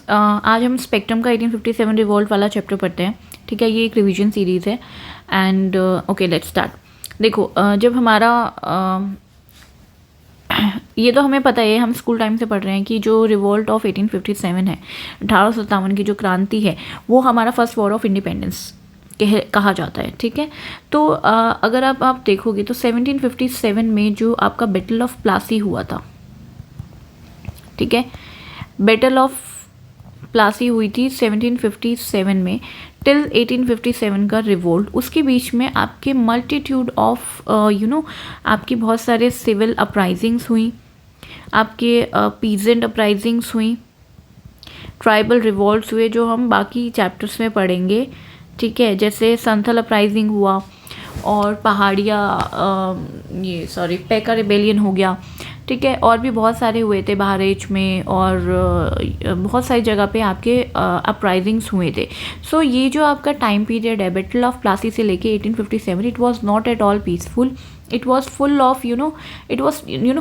आज हम स्पेक्ट्रम का 1857 रिवॉल्ट वाला चैप्टर पढ़ते हैं। ठीक है, ये एक रिवीजन सीरीज़ है एंड ओके लेट्स स्टार्ट। देखो जब हमारा ये तो हमें पता है, हम स्कूल टाइम से पढ़ रहे हैं कि जो रिवॉल्ट ऑफ 1857 है, 1857 की जो क्रांति है, वो हमारा फर्स्ट वॉर ऑफ इंडिपेंडेंस कहा जाता है। ठीक है, तो अगर आप देखोगे तो 1757 में जो आपका बैटल ऑफ प्लासी हुआ था, ठीक है, बैटल ऑफ प्लासी हुई थी 1757 में टिल 1857 का रिवोल्ट, उसके बीच में आपके मल्टीट्यूड ऑफ आपकी बहुत सारे सिविल अपराइजिंग्स हुई, आपके पीजेंट अपराइजिंग्स हुई, ट्राइबल रिवॉल्ट्स हुए जो हम बाकी चैप्टर्स में पढ़ेंगे। ठीक है, जैसे संथल अपराइजिंग हुआ और पहाड़िया पैका रिबेलियन हो गया। ठीक है, और भी बहुत सारे हुए थे बहराइच में और बहुत सारी जगह पे आपके अपराइजिंग्स हुए थे। सो ये जो आपका टाइम पीरियड है बैटल ऑफ प्लासी से लेके 1857, it was not at all peaceful, it was full of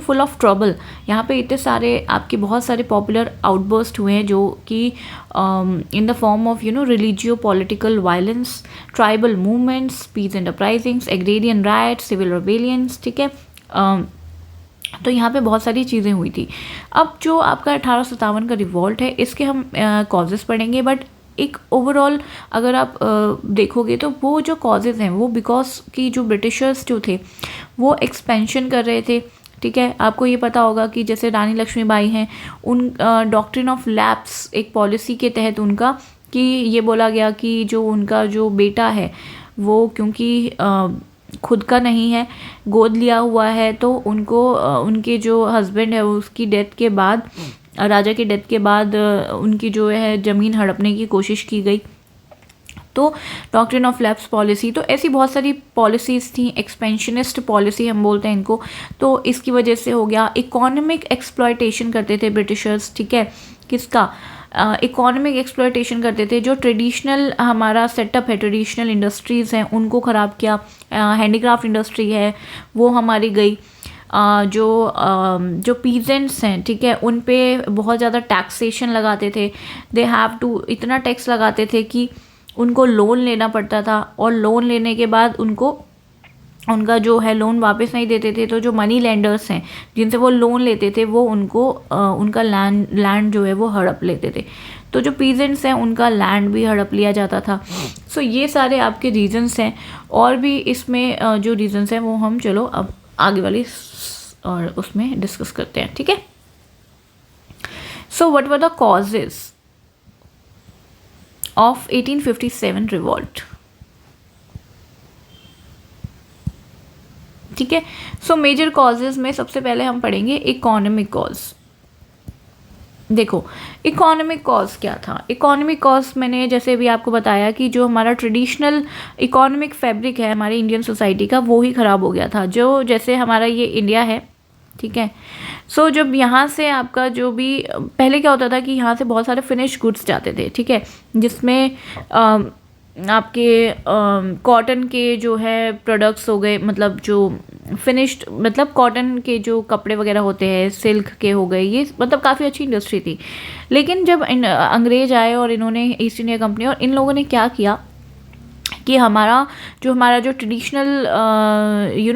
full of trouble. यहाँ पे इतने सारे आपके बहुत सारे पॉपुलर आउटबर्स्ट हुए हैं जो कि in the form of religio political violence, tribal movements, peace and uprisings, agrarian riots, civil rebellions. ठीक है, तो यहाँ पे बहुत सारी चीज़ें हुई थी। अब जो आपका 1857 का रिवॉल्ट है, इसके हम कॉजेज़ पढ़ेंगे, बट एक ओवरऑल अगर आप देखोगे तो वो जो कॉजेज़ हैं वो बिकॉज कि जो ब्रिटिशर्स जो थे वो एक्सपेंशन कर रहे थे। ठीक है, आपको ये पता होगा कि जैसे रानी लक्ष्मीबाई हैं, उन डॉक्ट्रिन ऑफ लैप्स एक पॉलिसी के तहत उनका कि ये बोला गया कि जो उनका जो बेटा है वो क्योंकि खुद का नहीं है, गोद लिया हुआ है, तो उनको उनके जो हस्बैंड है उसकी डेथ के बाद, राजा की डेथ के बाद उनकी जो है ज़मीन हड़पने की कोशिश की गई। तो डॉक्ट्रिन ऑफ लैप्स पॉलिसी, तो ऐसी बहुत सारी पॉलिसीज़ थी, एक्सपेंशनिस्ट पॉलिसी हम बोलते हैं इनको। तो इसकी वजह से हो गया इकोनॉमिक एक्सप्लॉयटेशन करते थे ब्रिटिशर्स। ठीक है, किसका इकोनॉमिक एक्सप्लॉयटेशन करते थे, जो ट्रेडिशनल हमारा सेटअप है, ट्रेडिशनल इंडस्ट्रीज़ हैं उनको ख़राब किया। हैंडीक्राफ्ट इंडस्ट्री है वो हमारी गई। जो पीजेंट्स हैं, ठीक है, उन पे बहुत ज़्यादा टैक्सेशन लगाते थे, दे हैव टू, इतना टैक्स लगाते थे कि उनको लोन लेना पड़ता था, और लोन लेने के बाद उनका जो है लोन वापस नहीं देते थे। तो जो मनी लेंडर्स हैं जिनसे वो लोन लेते थे वो उनको उनका लैंड जो है वो हड़प लेते थे। तो जो पीजेंट्स हैं उनका लैंड भी हड़प लिया जाता था। सो ये सारे आपके रीजंस हैं, और भी इसमें जो रीजंस हैं वो हम चलो अब आगे वाली और उसमें डिस्कस करते हैं। ठीक है, so what were the causes of 1857 revolt. ठीक है, सो मेजर कॉजेज में सबसे पहले हम पढ़ेंगे इकोनॉमिक कॉज। देखो इकोनॉमिक कॉज क्या था। इकोनॉमिक कॉज मैंने जैसे भी आपको बताया कि जो हमारा ट्रेडिशनल इकोनॉमिक फैब्रिक है हमारी इंडियन सोसाइटी का, वो ही ख़राब हो गया था। जो जैसे हमारा ये इंडिया है, ठीक है, सो जब यहाँ से आपका जो भी पहले क्या होता था कि यहाँ से बहुत सारे फिनिश गुड्स जाते थे। ठीक है, जिसमें आपके कॉटन के जो है प्रोडक्ट्स हो गए, मतलब जो फिनिश्ड, मतलब कॉटन के जो कपड़े वगैरह होते हैं, सिल्क के हो गए, ये मतलब काफ़ी अच्छी इंडस्ट्री थी। लेकिन जब अंग्रेज आए और इन्होंने ईस्ट इंडिया कंपनी और इन लोगों ने क्या किया कि हमारा जो ट्रेडिशनल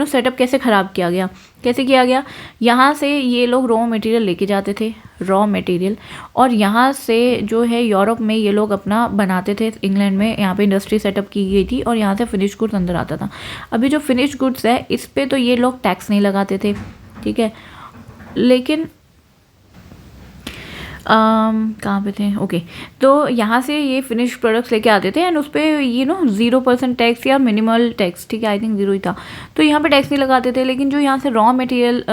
सेटअप कैसे ख़राब किया गया, कैसे किया गया। यहाँ से ये लोग रॉ मटेरियल लेके जाते थे, रॉ मटेरियल, और यहाँ से जो है यूरोप में ये लोग अपना बनाते थे। इंग्लैंड में यहाँ पे इंडस्ट्री सेटअप की गई थी और यहाँ से फिनिश गुड्स अंदर आता था। अभी जो फिनिश गुड्स है इस पर तो ये लोग टैक्स नहीं लगाते थे। ठीक है, लेकिन कहाँ पे थे, ओके, तो यहाँ से ये फिनिश प्रोडक्ट्स लेके आते थे एंड उस पर 0% टैक्स या मिनिमल टैक्स, ठीक है, आई थिंक 0 ही था, तो यहाँ पे टैक्स नहीं लगाते थे। लेकिन जो यहाँ से रॉ मटेरियल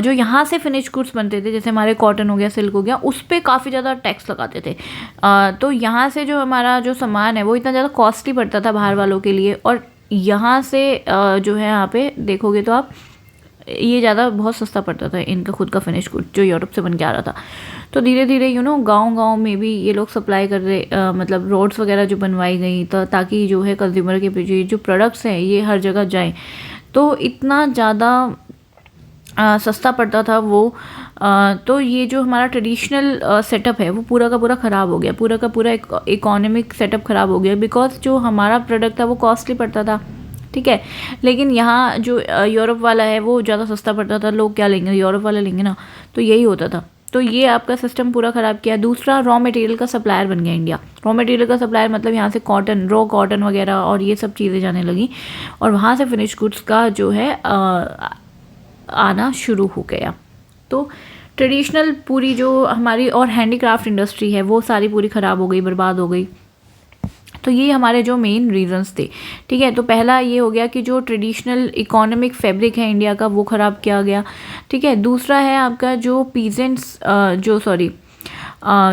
जो यहाँ से फिनिश गुड्स बनते थे, जैसे हमारे कॉटन हो गया, सिल्क हो गया, उस पर काफ़ी ज़्यादा टैक्स लगाते थे। तो यहाँ से जो हमारा जो सामान है वो इतना ज़्यादा कॉस्टली पड़ता था बाहर वालों के लिए, और यहाँ से जो है यहाँ पे देखोगे तो आप ये ज़्यादा बहुत सस्ता पड़ता था इनका खुद का फिनिश गुड जो यूरोप से बन के आ रहा था। तो धीरे धीरे गांव में भी ये लोग सप्लाई कर रहे, मतलब रोड्स वगैरह जो बनवाई गई तो ताकि जो है कंज्यूमर के जो प्रोडक्ट्स हैं ये हर जगह जाएं। तो इतना ज़्यादा सस्ता पड़ता था वो तो ये जो हमारा ट्रेडिशनल सेटअप है वो पूरा का पूरा ख़राब हो गया, पूरा का पूरा इकोनॉमिक सेटअप ख़राब हो गया, बिकॉज जो हमारा प्रोडक्ट था वो कॉस्टली पड़ता था, ठीक है। लेकिन यहाँ जो यूरोप वाला है वो ज़्यादा सस्ता पड़ता था, लोग क्या लेंगे, यूरोप वाला लेंगे ना, तो यही होता था। तो ये आपका सिस्टम पूरा ख़राब किया। दूसरा, रॉ मटेरियल का सप्लायर बन गया इंडिया। रॉ मटेरियल का सप्लायर मतलब यहाँ से कॉटन, रॉ कॉटन वगैरह और ये सब चीज़ें जाने लगी, और वहाँ से फिनिश गुड्स का जो है आना शुरू हो गया। तो ट्रेडिशनल पूरी जो हमारी और हैंडीक्राफ्ट इंडस्ट्री है वो सारी पूरी ख़राब हो गई, बर्बाद हो गई। तो ये हमारे जो मेन रीजंस थे, ठीक है। तो पहला ये हो गया कि जो ट्रेडिशनल इकोनॉमिक फैब्रिक है इंडिया का वो ख़राब किया गया, ठीक है। दूसरा है आपका जो पीजेंट्स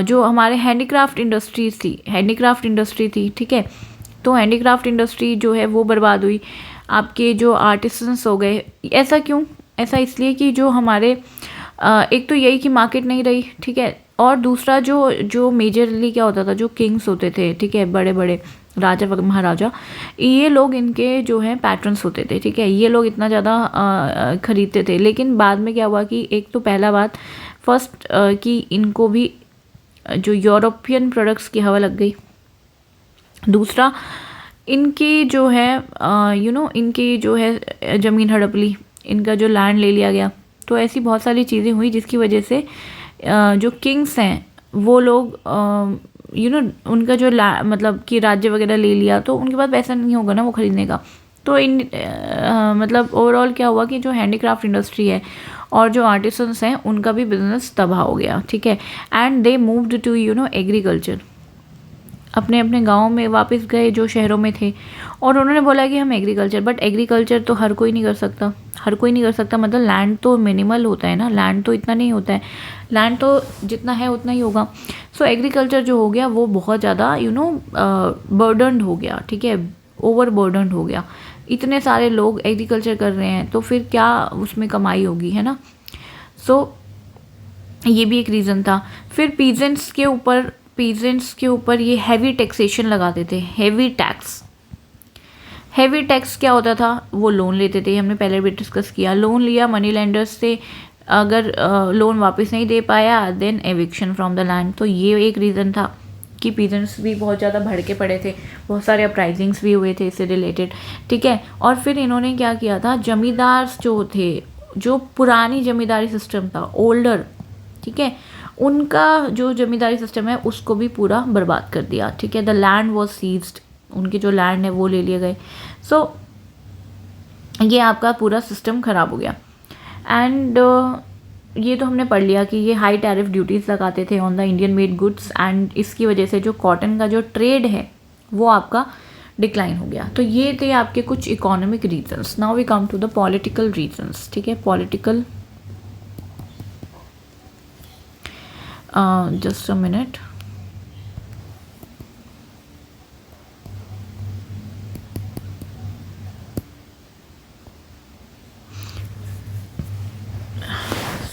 जो हमारे हैंडीक्राफ्ट इंडस्ट्री थी, ठीक है। तो हैंडीक्राफ्ट इंडस्ट्री जो है वो बर्बाद हुई, आपके जो आर्टिसंस हो गए। ऐसा क्यों? ऐसा इसलिए कि जो हमारे एक तो यही कि मार्केट नहीं रही, ठीक है। और दूसरा जो मेजरली क्या होता था, जो किंग्स होते थे, ठीक है, बड़े बड़े राजा वगैरह महाराजा, ये लोग इनके जो हैं पैट्रन्स होते थे, ठीक है। ये लोग इतना ज़्यादा ख़रीदते थे। लेकिन बाद में क्या हुआ कि एक तो पहला बात फर्स्ट कि इनको भी जो यूरोपियन प्रोडक्ट्स की हवा लग गई। दूसरा, इनकी जो है इनकी जो है ज़मीन हड़प ली, इनका जो लैंड ले लिया गया। तो ऐसी बहुत सारी चीज़ें हुई जिसकी वजह से जो किंग्स हैं वो लोग उनका जो मतलब कि राज्य वगैरह ले लिया, तो उनके पास पैसा नहीं होगा ना वो ख़रीदने का। तो मतलब ओवरऑल क्या हुआ कि जो हैंडीक्राफ्ट इंडस्ट्री है और जो आर्टिसंस हैं उनका भी बिजनेस तबाह हो गया, ठीक है। And they moved to agriculture, अपने अपने गाँव में वापस गए जो शहरों में थे, और उन्होंने बोला कि हम एग्रीकल्चर, बट एग्रीकल्चर तो हर कोई नहीं कर सकता, मतलब लैंड तो मिनिमल होता है ना, लैंड तो इतना नहीं होता है, लैंड तो जितना है उतना ही होगा। सो एग्रीकल्चर जो हो गया वो बहुत ज़्यादा बर्डनड हो गया, ठीक है, ओवर बर्डनड हो गया। इतने सारे लोग एग्रीकल्चर कर रहे हैं तो फिर क्या उसमें कमाई होगी, है ना। सो ये भी एक रीज़न था। फिर पीजेंट्स के ऊपर ये हैवी टैक्सेशन लगाते थे, हैवी टैक्स क्या होता था, वो लोन लेते थे, हमने पहले भी डिस्कस किया। लोन लिया मनी लेंडर्स से, अगर लोन वापस नहीं दे पाया then eviction from the land. तो ये एक रीज़न था कि पीजेंट्स भी बहुत ज़्यादा भड़के पड़े थे, बहुत सारे अपराइजिंग्स भी हुए थे इससे रिलेटेड, ठीक है। और फिर इन्होंने क्या किया था, जमींदार जो थे, जो पुरानी जमींदारी सिस्टम था, ओल्डर, ठीक है, उनका जो जमींदारी सिस्टम है उसको भी पूरा बर्बाद कर दिया, ठीक है। द लैंड वॉज सीज्ड, उनके जो लैंड है वो ले लिए गए। सो ये आपका पूरा सिस्टम ख़राब हो गया। एंड ये तो हमने पढ़ लिया कि ये हाई टैरिफ ड्यूटीज़ लगाते थे on the Indian made goods, and इसकी वजह से जो कॉटन का जो ट्रेड है वो आपका डिक्लाइन हो गया। तो ये थे आपके कुछ economic reasons. Now we come to the political reasons, ठीक है। Political, just a minute.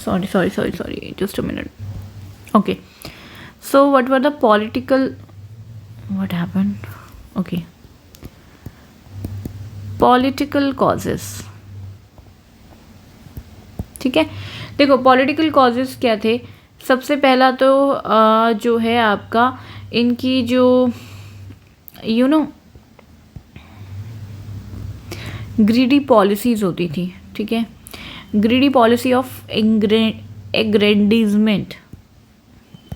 Sorry, just a minute. Okay, so what were the what happened? Okay, political causes, ठीक है। देखो पॉलिटिकल कॉजेस क्या थे। सबसे पहला तो जो है आपका इनकी जो ग्रीडी पॉलिसीज़ होती थी, ठीक है। ग्रीडी पॉलिसी ऑफ एग्रेंडिजमेंट,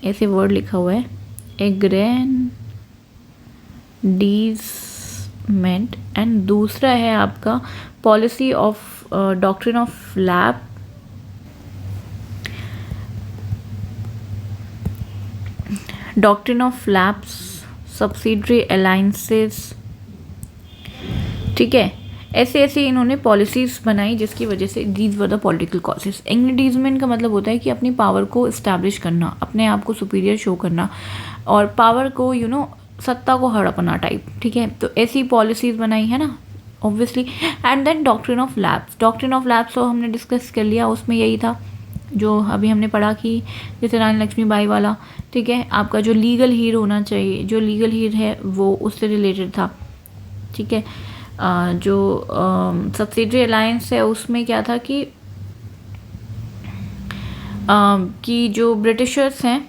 ऐसे वर्ड लिखा हुआ है, एग्रेंडिजमेंट। एंड दूसरा है आपका policy of doctrine of lapse, subsidiary alliances, ठीक है। ऐसे इन्होंने पॉलिसीज़ बनाई जिसकी वजह से these were the political causes. Aggrandisement का मतलब होता है कि अपनी पावर को इस्टेब्लिश करना, अपने आप को सुपीरियर शो करना, और पावर को सत्ता को हड़पना टाइप, ठीक है। तो ऐसी पॉलिसीज़ बनाई है ना obviously. And then doctrine of lapse तो हमने डिस्कस कर लिया, उसमें यही था जो अभी हमने पढ़ा कि जैसे रानी लक्ष्मीबाई वाला, ठीक है, आपका जो लीगल हीर होना चाहिए, जो लीगल हीर है वो उससे रिलेटेड था, ठीक है। जो सब्सिडरी अलायंस है उसमें क्या था कि कि जो ब्रिटिशर्स हैं,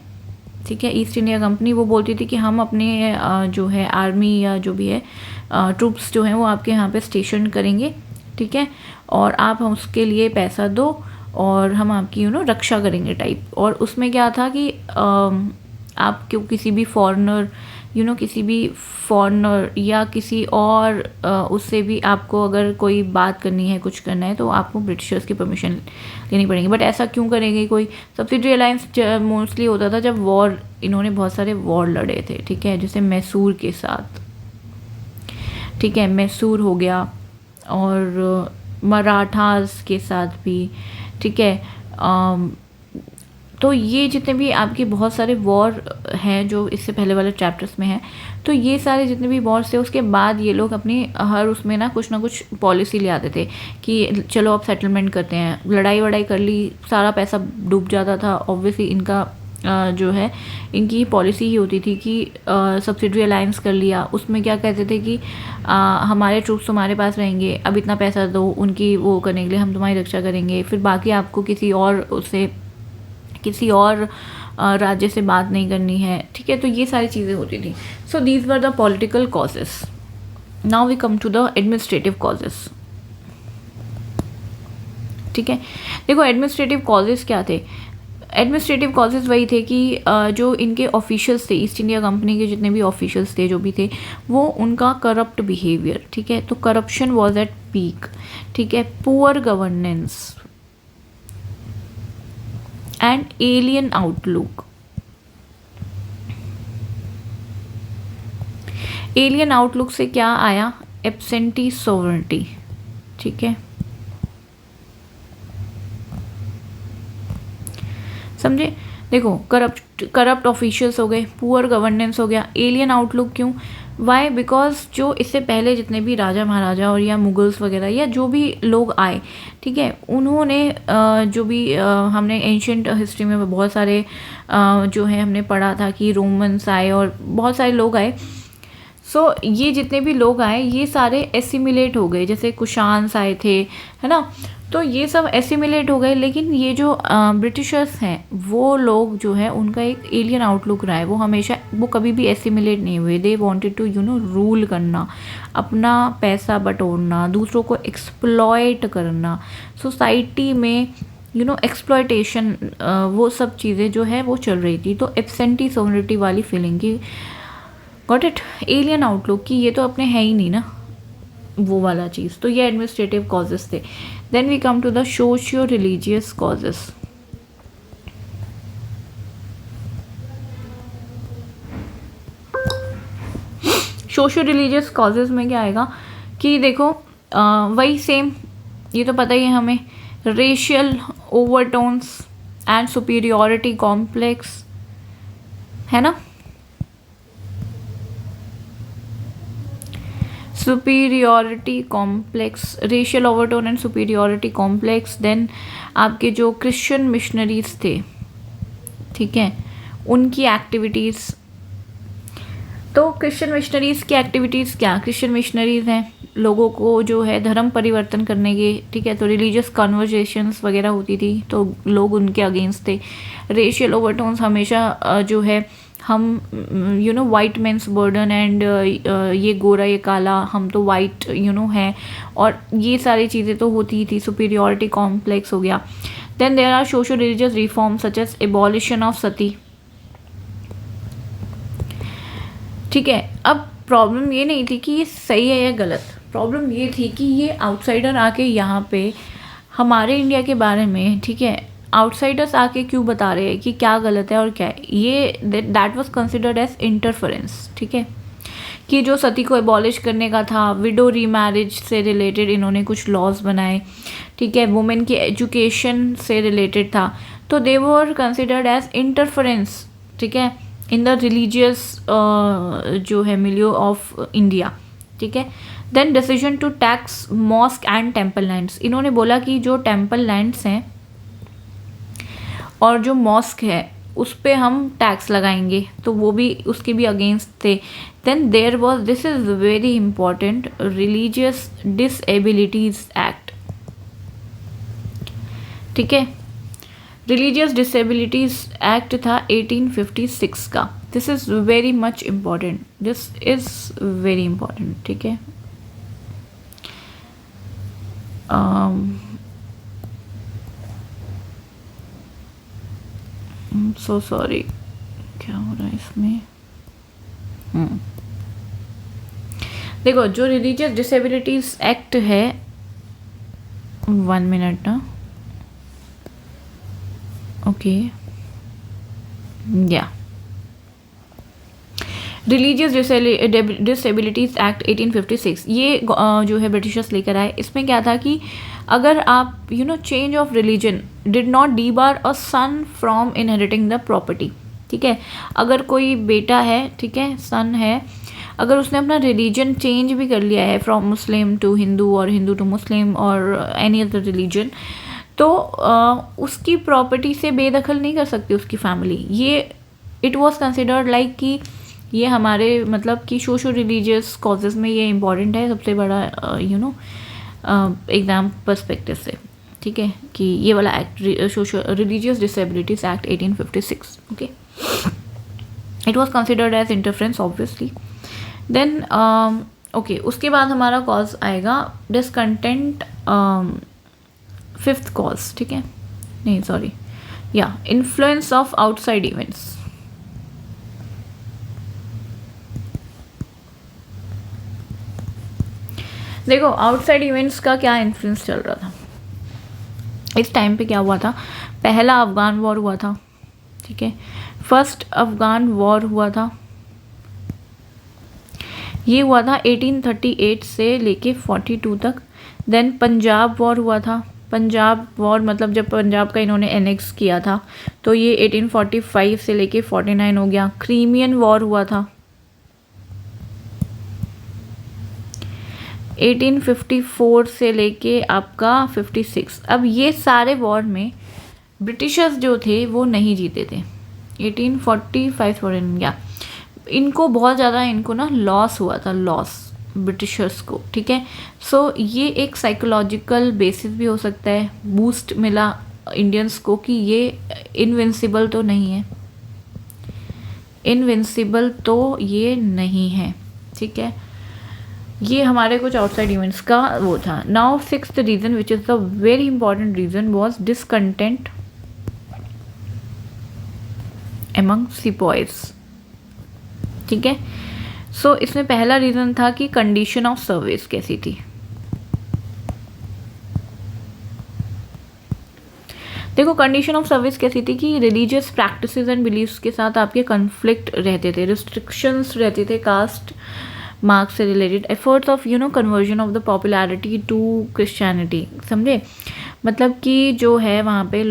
ठीक है, ईस्ट इंडिया कंपनी, वो बोलती थी कि हम अपने जो है आर्मी या जो भी है ट्रूप्स जो हैं वो आपके यहाँ पे स्टेशन करेंगे, ठीक है, और आप हम उसके लिए पैसा दो और हम आपकी रक्षा करेंगे टाइप। और उसमें क्या था कि आप क्यों किसी भी फॉरेनर किसी भी फॉरेनर या किसी और उससे भी आपको अगर कोई बात करनी है, कुछ करना है, तो आपको ब्रिटिशर्स की परमिशन लेनी पड़ेगी। बट ऐसा क्यों करेंगे कोई? सब्सिडरी अलायंस मोस्टली होता था जब वॉर, इन्होंने बहुत सारे वॉर लड़े थे, ठीक है, जैसे मैसूर के साथ, ठीक है, मैसूर हो गया, और मराठास के साथ भी, ठीक है। तो ये जितने भी आपके बहुत सारे वॉर हैं जो इससे पहले वाले चैप्टर्स में हैं, तो ये सारे जितने भी वॉर्स थे उसके बाद ये लोग अपनी हर उसमें ना कुछ पॉलिसी ले आते थे कि चलो अब सेटलमेंट करते हैं। लड़ाई वड़ाई कर ली, सारा पैसा डूब जाता था, ऑब्वियसली इनका जो है इनकी पॉलिसी ही होती थी कि सब्सिडरी अलायंस कर लिया, उसमें क्या कहते थे कि हमारे ट्रूप्स तुम्हारे पास रहेंगे, अब इतना पैसा दो उनकी वो करने के लिए, हम तुम्हारी रक्षा करेंगे, फिर बाकी आपको किसी और राज्य से बात नहीं करनी है, ठीक है। तो ये सारी चीज़ें होती थी। So these were the political causes. Now we come to the administrative causes, ठीक है। देखो एडमिनिस्ट्रेटिव कॉजेस क्या थे? एडमिनिस्ट्रेटिव कॉजेज वही थे कि जो इनके ऑफिशियल्स थे, ईस्ट इंडिया कंपनी के जितने भी ऑफिशियल्स थे जो भी थे, वो उनका करप्ट बिहेवियर, ठीक है, तो करप्शन वॉज एट पीक, ठीक है, poor governance and alien outlook. Alien outlook से क्या आया? एब्सेंटी सोवरेनिटी, ठीक है, समझे। देखो करप्ट ऑफिशियल्स हो गए, पुअर गवर्नेंस हो गया, एलियन आउटलुक क्यों? वाई? बिकॉज जो इससे पहले जितने भी राजा महाराजा और या मुगल्स वगैरह या जो भी लोग आए, ठीक है, उन्होंने जो भी हमने एंशियंट हिस्ट्री में बहुत सारे जो है हमने पढ़ा था कि रोमन्स आए और बहुत सारे लोग आए। सो ये जितने भी लोग आए ये सारे एसिमिलेट हो गए, जैसे कुशान्स आए थे, है ना, तो ये सब एसिमिलेट हो गए। लेकिन ये जो ब्रिटिशर्स हैं वो लोग जो है उनका एक एलियन आउटलुक रहा है, वो हमेशा, वो कभी भी एसिमिलेट नहीं हुए। दे वांटेड टू रूल करना, अपना पैसा बटोरना, दूसरों को एक्सप्लॉयट करना, सोसाइटी में एक्सप्लॉयटेशन, वो सब चीज़ें जो है वो चल रही थी। तो एब्सेंटी सोवरेनिटी वाली फीलिंग की, गॉट इट, एलियन आउटलुक की, ये तो अपने है ही नहीं ना वो वाला चीज़। तो ये एडमिनिस्ट्रेटिव कॉजेस थे। Then we come to the socio religious causes. Socio religious causes में क्या आएगा कि देखो वही सेम, ये तो पता ही है हमें, racial overtones and superiority complex, है ना, superiority complex, racial overtone and superiority complex. Then आपके जो क्रिश्चियन मिशनरीज थे, ठीक है, उनकी एक्टिविटीज़। तो क्रिश्चियन मिशनरीज़ की एक्टिविटीज़ क्या? क्रिश्चियन मिशनरीज़ हैं, लोगों को जो है धर्म परिवर्तन करने के, ठीक है, तो रिलीजियस कन्वर्सेशंस वगैरह होती थी, तो लोग उनके अगेंस्ट थे। रेशियल ओवरटोन्स हमेशा जो है हम वाइट मेंस बर्डन एंड ये गोरा ये काला, हम तो वाइट हैं, और ये सारी चीज़ें तो होती ही थी। सुपीरियोरिटी कॉम्प्लेक्स हो गया। Then there are social religious reform such as abolition of sati, ठीक है। अब प्रॉब्लम ये नहीं थी कि ये सही है या गलत, प्रॉब्लम ये थी कि ये आउटसाइडर आके यहाँ पे हमारे इंडिया के बारे में, ठीक है, आउटसाइडर्स आके क्यों बता रहे हैं कि क्या गलत है और क्या है, ये that was considered as interference, ठीक है, कि जो सती को एबॉलिश करने का था, विडो रीमैरिज से रिलेटेड इन्होंने कुछ लॉज बनाए, ठीक है, वुमेन की एजुकेशन से रिलेटेड था, तो दे वर कंसिडर्ड एज इंटरफेरेंस, ठीक है, इन द रिलीजियस जो है मिलियो ऑफ इंडिया, ठीक है। Then decision to tax mosque and temple lands, इन्होंने बोला कि जो टेम्पल लैंड्स हैं और जो मॉस्क है उस पे हम टैक्स लगाएंगे, तो वो भी उसके भी अगेंस्ट थे। Then there was, this is very important, religious disabilities act, ठीक है। रिलीजियस डिसेबिलिटीज एक्ट था 1856 का। This is very much important, this is very important, ठीक है। सो सॉरी, क्या हो रहा है इसमें। देखो, जो रिलीजियस डिसेबिलिटीज एक्ट है, 1 मिनट ना, ओके, या रिलीजियस डिसेबिलिटीज एक्ट 1856, ये जो है ब्रिटिशर्स लेकर आए। इसमें क्या था कि अगर आप change of religion did not debar a son from inheriting the property, ठीक है। अगर कोई बेटा है, ठीक है, सन है, अगर उसने अपना रिलीजन चेंज भी कर लिया है फ्रॉम मुस्लिम टू हिंदू और हिंदू टू मुस्लिम और एनी अदर रिलीजन, तो उसकी प्रॉपर्टी से बेदखल नहीं कर सकती उसकी फैमिली। ये इट वाज कंसिडर्ड लाइक कि ये हमारे मतलब कि सोशो रिलीजियस कॉजेज़ में ये इम्पॉर्टेंट है, सबसे बड़ा एग्ज़ाम पर्सपेक्टिव से, ठीक है, कि ये वाला act socio religious disabilities act 1856, okay. It was considered as interference obviously. Then okay, उसके बाद हमारा कॉज आएगा डिसकंटेंट, 5th कॉज, ठीक है, नहीं सॉरी, या इन्फ्लुएंस ऑफ आउटसाइड इवेंट्स। देखो, आउटसाइड इवेंट्स का क्या इन्फ्लुएंस चल रहा था इस टाइम पे। क्या हुआ था, पहला अफ़गान वॉर हुआ था, ठीक है, फर्स्ट अफ़गान वॉर हुआ था, ये हुआ था 1838 से लेके 42 तक। देन पंजाब वॉर हुआ था। पंजाब वॉर मतलब जब पंजाब का इन्होंने एनेक्स किया था, तो ये 1845 से लेके 49 हो गया। क्रीमियन वॉर हुआ था 1854 से लेके आपका 56। अब ये सारे वॉर में ब्रिटिशर्स जो थे वो नहीं जीते थे। 1845 49, या इनको बहुत ज़्यादा इनको ना लॉस हुआ था, लॉस ब्रिटिशर्स को, ठीक है। सो ये एक साइकोलॉजिकल बेसिस भी हो सकता है, बूस्ट मिला इंडियंस को कि ये इनविंसिबल तो नहीं है, इनविंसिबल तो ये नहीं है, ठीक है। ये हमारे कुछ आउटसाइड इवेंट्स का वो था। Now 6th reason which is the very important reason was discontent among sepoys, ठीक है। सो इसमें पहला रीज़न था कि कंडीशन ऑफ सर्विस कैसी थी। देखो, कंडीशन ऑफ सर्विस कैसी थी कि रिलीजियस प्रैक्टिसेस एंड बिलीव्स के साथ आपके कन्फ्लिक्ट रहते थे, रिस्ट्रिक्शंस रहते थे कास्ट मार्क्स से related, efforts of conversion of the popularity to Christianity, समझे। मतलब कि जो है वहाँ पे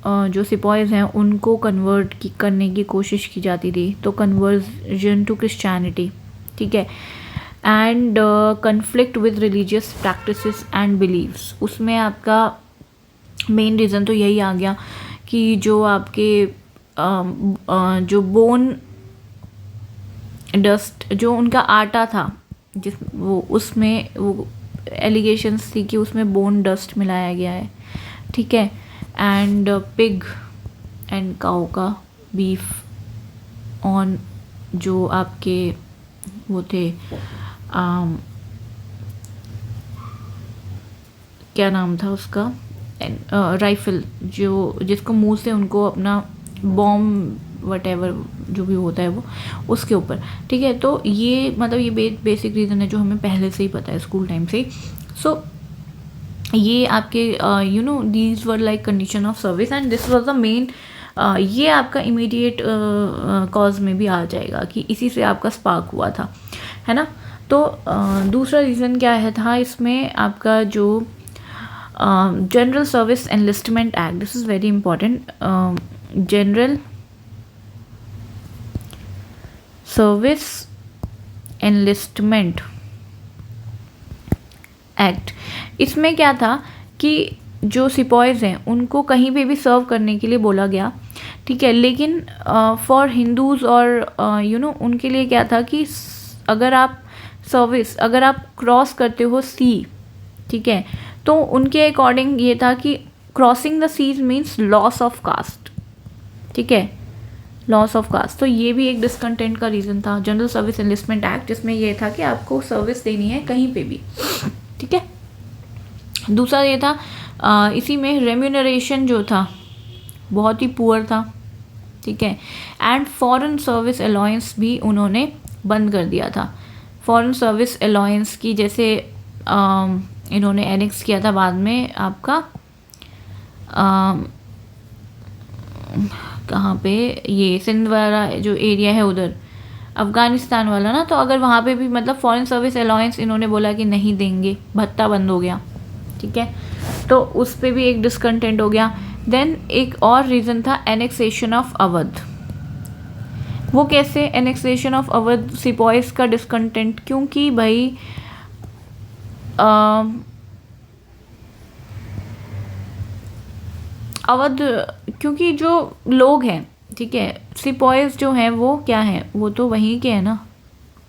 जो सिपॉयज़ हैं उनको कन्वर्ट करने की कोशिश की जाती थी, तो कन्वर्जन टू क्रिश्चियनिटी, ठीक है। And conflict with religious practices and beliefs, उसमें आपका मेन रीज़न तो यही आ गया कि जो आपके जो बोन डस्ट, जो उनका आटा था, जिस वो उसमें वो एलिगेशंस थी कि उसमें बोन डस्ट मिलाया गया है, ठीक है। एंड पिग एंड काऊ का बीफ ऑन जो आपके वो थे क्या नाम था उसका, राइफल, जो जिसको मुंह से उनको अपना बॉम्ब वटेवर जो भी होता है वो उसके ऊपर, ठीक है। तो ये मतलब ये बेसिक रीज़न है जो हमें पहले से ही पता है स्कूल टाइम से ही। सो ये आपके these were like condition of service and this was the main, ये आपका इमीडिएट कॉज में भी आ जाएगा कि इसी से आपका स्पार्क हुआ था, है ना। तो दूसरा रीज़न क्या है था इसमें आपका जो general service enlistment act, this is very important. General service enlistment act, इसमें क्या था कि जो सिपॉयज़ हैं उनको कहीं पे भी सर्व करने के लिए बोला गया, ठीक है। लेकिन फॉर हिंदूज़ और उनके लिए क्या था कि अगर आप क्रॉस करते हो सी, ठीक है, तो उनके अकॉर्डिंग ये था कि crossing the seas means loss of caste, ठीक है, लॉस ऑफ कास्ट। तो ये भी एक डिसकंटेंट का रीज़न था। जनरल सर्विस एनलिस्टमेंट एक्ट, जिसमें ये था कि आपको सर्विस देनी है कहीं पे भी, ठीक है। दूसरा ये था इसी में रेम्यूनरेशन जो था बहुत ही पुअर था, ठीक है। एंड फॉरेन सर्विस अलाउंस भी उन्होंने बंद कर दिया था। फॉरेन सर्विस अलाउंस की जैसे इन्होंने एनेक्स किया था बाद में आपका कहाँ पे, ये सिंध वाला जो एरिया है उधर, अफ़गानिस्तान वाला ना, तो अगर वहाँ पे भी मतलब फॉरेन सर्विस अलाउंस इन्होंने बोला कि नहीं देंगे, भत्ता बंद हो गया, ठीक है। तो उस पर भी एक डिसकंटेंट हो गया। देन एक और रीज़न था एनेक्सेशन ऑफ अवध। वो कैसे एनेक्सेशन ऑफ अवध, सिपॉइस का डिसकंटेंट, क्योंकि भाई अवध, क्योंकि जो लोग हैं, ठीक है, सिपॉइस जो हैं वो क्या हैं, वो तो वहीं के हैं ना,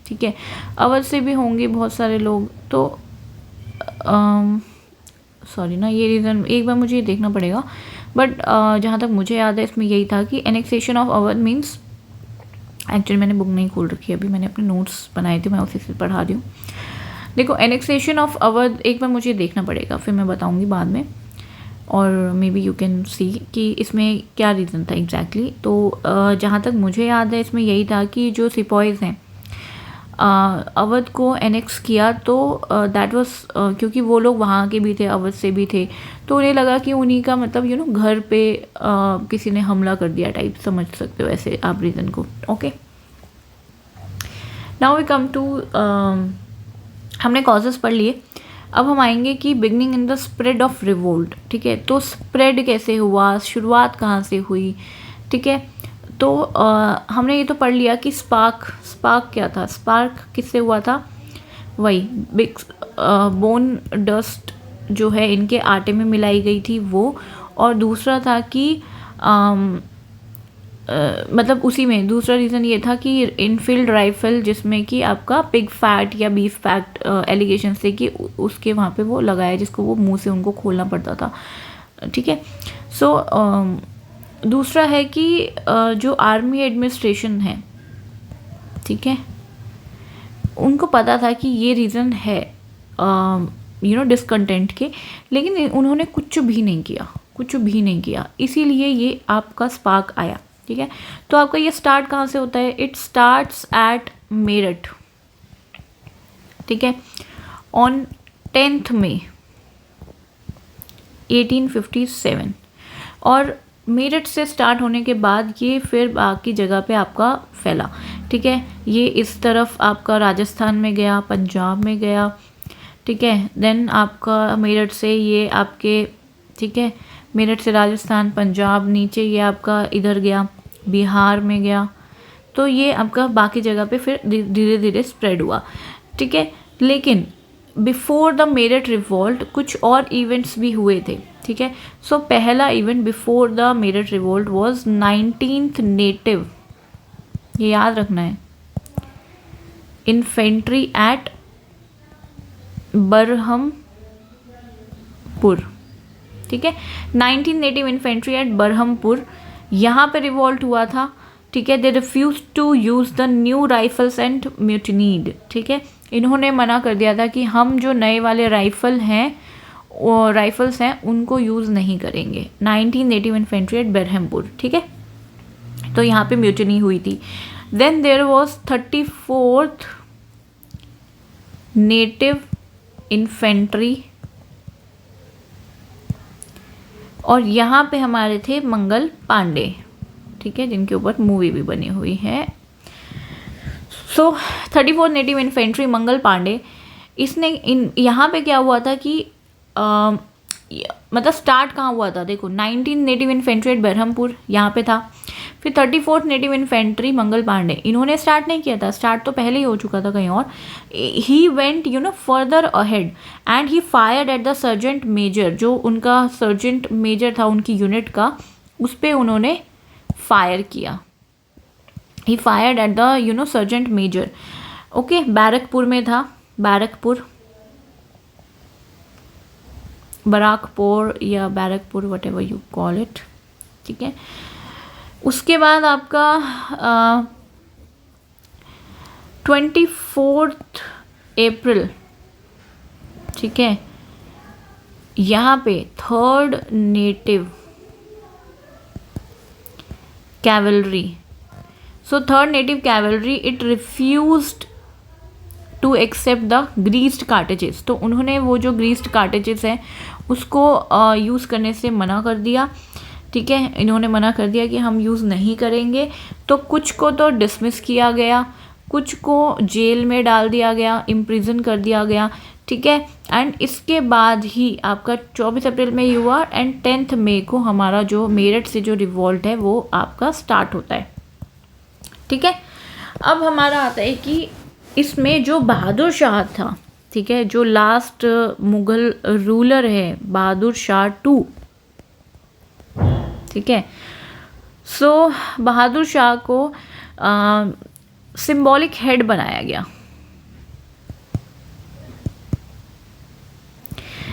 ठीक है। अवध से भी होंगे बहुत सारे लोग, तो सॉरी ना, ये रीज़न एक बार मुझे देखना पड़ेगा, बट जहाँ तक मुझे याद है इसमें यही था कि annexation of Awadh means, actually मैंने बुक नहीं खोल रखी है अभी, मैंने अपने नोट्स बनाए थे, मैं उसी से पढ़ा रही हूँ। देखो एनेक्सेशन ऑफ अवध एक बार मुझे देखना पड़ेगा, फिर मैं बताऊँगी बाद में, और may be you can see कि इसमें क्या रीज़न था एग्जैक्टली। तो जहाँ तक मुझे याद है इसमें यही था कि जो सिपॉइज़ हैं अवध को एनेक्स किया, तो दैट वाज क्योंकि वो लोग वहाँ के भी थे, अवध से भी थे, तो उन्हें लगा कि उन्हीं का मतलब घर पे किसी ने हमला कर दिया टाइप, समझ सकते हो ऐसे आप रीज़न को। Okay, now we come to, हमने कॉजेस पढ़ लिए, अब हम आएंगे कि beginning in the spread of revolt, ठीक है। तो स्प्रेड कैसे हुआ, शुरुआत कहाँ से हुई, ठीक है। तो हमने ये तो पढ़ लिया कि स्पार्क क्या था, स्पार्क किससे हुआ था, वही बिग बोन डस्ट जो है इनके आटे में मिलाई गई थी वो, और दूसरा था कि मतलब उसी में दूसरा रीज़न ये था कि इनफील्ड राइफल, जिसमें कि आपका पिग फैट या बीफ फैट एलिगेशन से कि उसके वहाँ पे वो लगाया, जिसको वो मुंह से उनको खोलना पड़ता था, ठीक है। सो दूसरा है कि जो आर्मी एडमिनिस्ट्रेशन है, ठीक है, उनको पता था कि ये रीज़न है डिसकंटेंट के, लेकिन उन्होंने कुछ भी नहीं किया, इसीलिए ये आपका स्पार्क आया, ठीक है। तो आपका ये स्टार्ट कहाँ से होता है, इट स्टार्ट्स एट मेरठ, ठीक है, ऑन 10 मई 1857, और मेरठ से स्टार्ट होने के बाद ये फिर बाकी जगह पे आपका फैला, ठीक है। ये इस तरफ आपका राजस्थान में गया, पंजाब में गया, ठीक है। देन आपका मेरठ से ये आपके, ठीक है, मेरठ से राजस्थान, पंजाब, नीचे ये आपका इधर गया, बिहार में गया, तो ये आपका बाकी जगह पे फिर धीरे धीरे स्प्रेड हुआ, ठीक है। लेकिन बिफोर द मेरठ रिवॉल्ट कुछ और इवेंट्स भी हुए थे, ठीक है। सो पहला event before the Meerut revolt was 19th native, ये याद रखना है, इन्फेंट्री एट बरहमपुर, ठीक है। 19 नेटिव इन्फेंट्री एट बरहमपुर, यहाँ पे रिवॉल्ट हुआ था, ठीक है। They refuse to use the new rifles and mutinied, ठीक है। इन्होंने मना कर दिया था कि हम जो नए वाले राइफल्स हैं उनको यूज़ नहीं करेंगे। 19 नेटिव इन्फेंट्री एट बरहमपुर, ठीक है, तो यहाँ पे म्यूटिनी हुई थी। Then there was 34th native infantry, और यहाँ पे हमारे थे मंगल पांडे, ठीक है, जिनके ऊपर मूवी भी बनी हुई है। सो 34th native infantry Mangal Pandey, इसने यहाँ पे क्या हुआ था कि मतलब स्टार्ट कहाँ हुआ था, देखो 19 नेटिव इन्फेंट्री एट बरहमपुर यहाँ पे था, फिर 34th native infantry Mangal Pandey, इन्होंने स्टार्ट नहीं किया था, स्टार्ट तो पहले ही हो चुका था कहीं और। He went further ahead and he fired at the sergeant major, जो उनका सर्जेंट मेजर था उनकी यूनिट का, उस पर उन्होंने फायर किया। He fired at the sergeant major, okay. Barrackpore में था, बराकपुर या Barrackpore, whatever you call it, ठीक है। उसके बाद आपका 24 अप्रैल, ठीक है, यहाँ पे 3rd native cavalry, so 3rd native cavalry it refused to accept the greased cartridges, तो उन्होंने वो जो ग्रीस्ड कार्टेजेस हैं उसको यूज़ करने से मना कर दिया, ठीक है। इन्होंने मना कर दिया कि हम यूज़ नहीं करेंगे। तो कुछ को तो डिसमिस किया गया, कुछ को जेल में डाल दिया गया, इम्प्रिजन कर दिया गया, ठीक है। एंड इसके बाद ही आपका 24 अप्रैल में हुआ एंड 10 मई को हमारा जो मेरठ से जो रिवॉल्ट है वो आपका स्टार्ट होता है, ठीक है। अब हमारा आता है कि इसमें जो बहादुर शाह था, ठीक है, जो लास्ट मुग़ल रूलर है बहादुर शाह 2, ठीक है। सो बहादुर शाह को सिंबॉलिक हेड बनाया गया।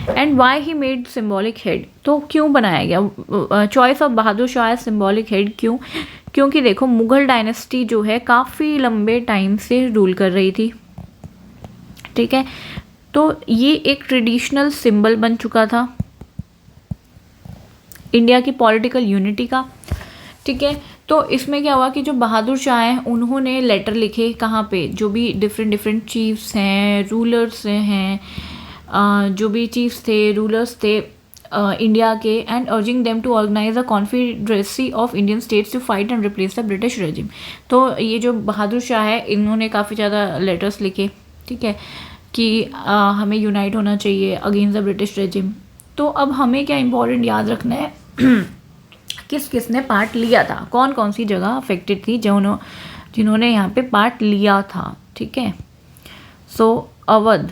And why he made symbolic head, तो क्यों बनाया गया choice of Bahadur Shah symbolic head, क्यों? क्योंकि देखो मुग़ल डायनेस्टी जो है काफ़ी लंबे टाइम से रूल कर रही थी, ठीक है। तो ये एक ट्रेडिशनल सिंबल बन चुका था इंडिया की पॉलिटिकल यूनिटी का, ठीक है। तो इसमें क्या हुआ कि जो बहादुर शाह हैं उन्होंने लेटर लिखे, कहाँ पे, जो भी डिफरेंट चीफ्स हैं, रूलर्स हैं, जो भी चीफ्स थे, रूलर्स थे इंडिया के, and urging them to organise a confederacy of Indian states to fight and replace the British regime. तो ये जो बहादुर शाह है इन्होंने काफ़ी ज़्यादा लेटर्स लिखे, ठीक है, कि हमें यूनाइट होना चाहिए अगेंस्ट द ब्रिटिश रेजिम। तो अब हमें क्या इम्पोर्टेंट याद रखना है किस किस ने पार्ट लिया था, कौन कौन सी जगह अफेक्टेड थी जिन्होंने यहाँ पे पार्ट लिया था, ठीक है। So Awadh,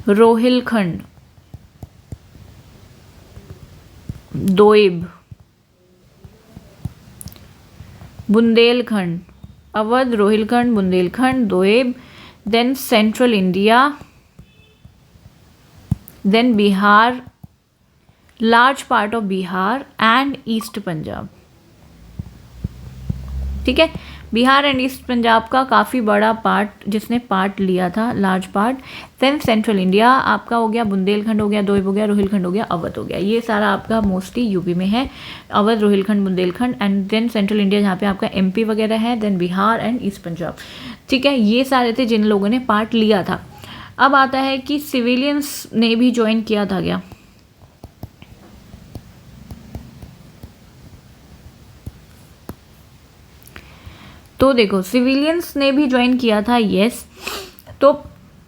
Rohilkhand, Doab, Bundelkhand, Awadh, Rohilkhand, Bundelkhand, Doab, then central India, then Bihar, large part of Bihar and east Punjab, ठीक है। बिहार एंड ईस्ट पंजाब का काफ़ी बड़ा पार्ट जिसने पार्ट लिया था, large part. Then central India आपका हो गया, बुंदेलखंड हो गया, दोईब हो गया, रोहिलखंड हो गया, अवध हो गया। ये सारा आपका मोस्टली यूपी में है, Awadh, Rohilkhand, Bundelkhand, and then central India जहाँ पे आपका एमपी वगैरह है, then Bihar and east Punjab, ठीक है। ये सारे थे जिन लोगों ने पार्ट लिया था। अब आता है कि सिविलियंस ने भी ज्वाइन किया था क्या? तो देखो सिविलियंस ने भी ज्वाइन किया था, यस। तो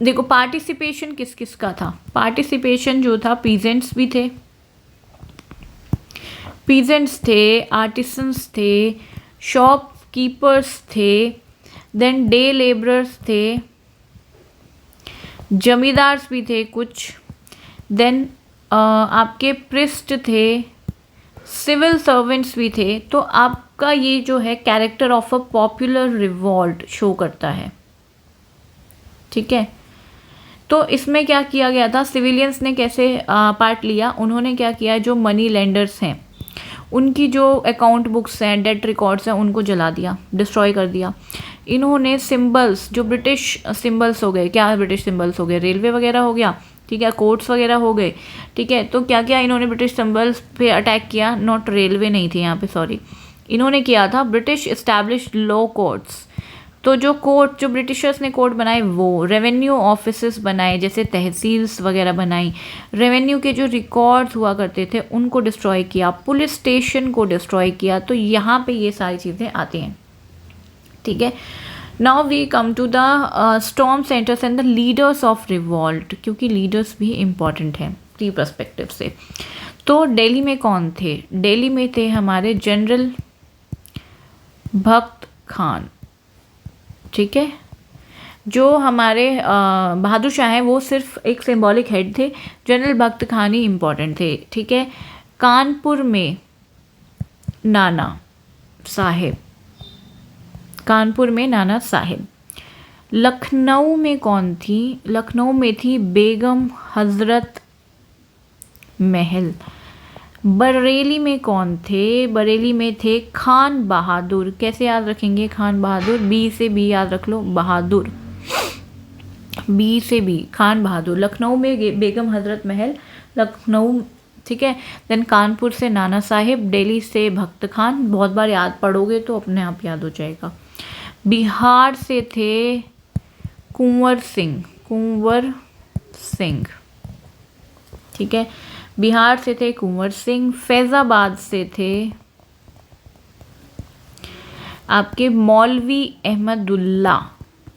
देखो पार्टिसिपेशन किस किस का था? पार्टिसिपेशन जो था, पीजेंट्स भी थे, पीजेंट्स थे, आर्टिसंस थे, शॉपकीपर्स थे, देन डे लेबरर्स थे, जमींदार्स भी थे कुछ, देन आपके प्रिस्ट थे, सिविल सर्वेंट्स भी थे। तो आपका ये जो है character of a popular revolt show करता है, ठीक है। तो इसमें क्या किया गया था, सिविलियंस ने कैसे पार्ट लिया? उन्होंने क्या किया, जो मनी लेंडर्स हैं उनकी जो अकाउंट बुक्स हैं, डेट रिकॉर्ड्स हैं, उनको जला दिया, डिस्ट्रॉय कर दिया। इन्होंने सिंबल्स, जो ब्रिटिश सिंबल्स हो गए, क्या ब्रिटिश सिंबल्स हो गए, रेलवे वगैरह हो गया, ठीक है, कोर्ट्स वगैरह हो गए, ठीक है। तो क्या क्या इन्होंने ब्रिटिश सिंबल्स पे अटैक किया? नॉट रेलवे नहीं थी यहाँ पे, सॉरी, इन्होंने किया था ब्रिटिश इस्टेब्लिश्ड लॉ कोर्ट्स। तो जो कोर्ट, जो ब्रिटिशर्स ने कोर्ट बनाए, वो रेवेन्यू ऑफिसेस बनाए, जैसे तहसील्स वगैरह बनाई, रेवेन्यू के जो रिकॉर्ड्स हुआ करते थे उनको डिस्ट्रॉय किया, पुलिस स्टेशन को डिस्ट्रॉय किया। तो यहाँ पे ये सारी चीज़ें आती हैं, ठीक है। Now we come to the storm centres and the leaders of revolt, क्योंकि लीडर्स भी इम्पॉर्टेंट हैं प्री पर्सपेक्टिव से। तो दिल्ली में कौन थे? दिल्ली में थे हमारे जनरल भक्त खान, ठीक है। जो हमारे बहादुर शाह हैं वो सिर्फ एक सिंबॉलिक हेड थे, जनरल भक्त खान ही इम्पॉर्टेंट थे, ठीक है। कानपुर में नाना साहेब, कानपुर में नाना साहेब, लखनऊ में कौन थी? लखनऊ में थी बेगम हजरत महल। बरेली में कौन थे? बरेली में थे खान बहादुर। कैसे याद रखेंगे खान बहादुर? बी से बी याद रख लो, बहादुर, बी से बी, खान बहादुर। लखनऊ में बेगम हजरत महल, लखनऊ, ठीक है। देन कानपुर से नाना साहिब, दिल्ली से भक्त खान। बहुत बार याद पढ़ोगे तो अपने आप याद हो जाएगा। बिहार से थे कुंवर सिंह, कुंवर सिंह, ठीक है। बिहार से थे कुंवर सिंह। फैजाबाद से थे आपके मौलवी अहमदुल्ला,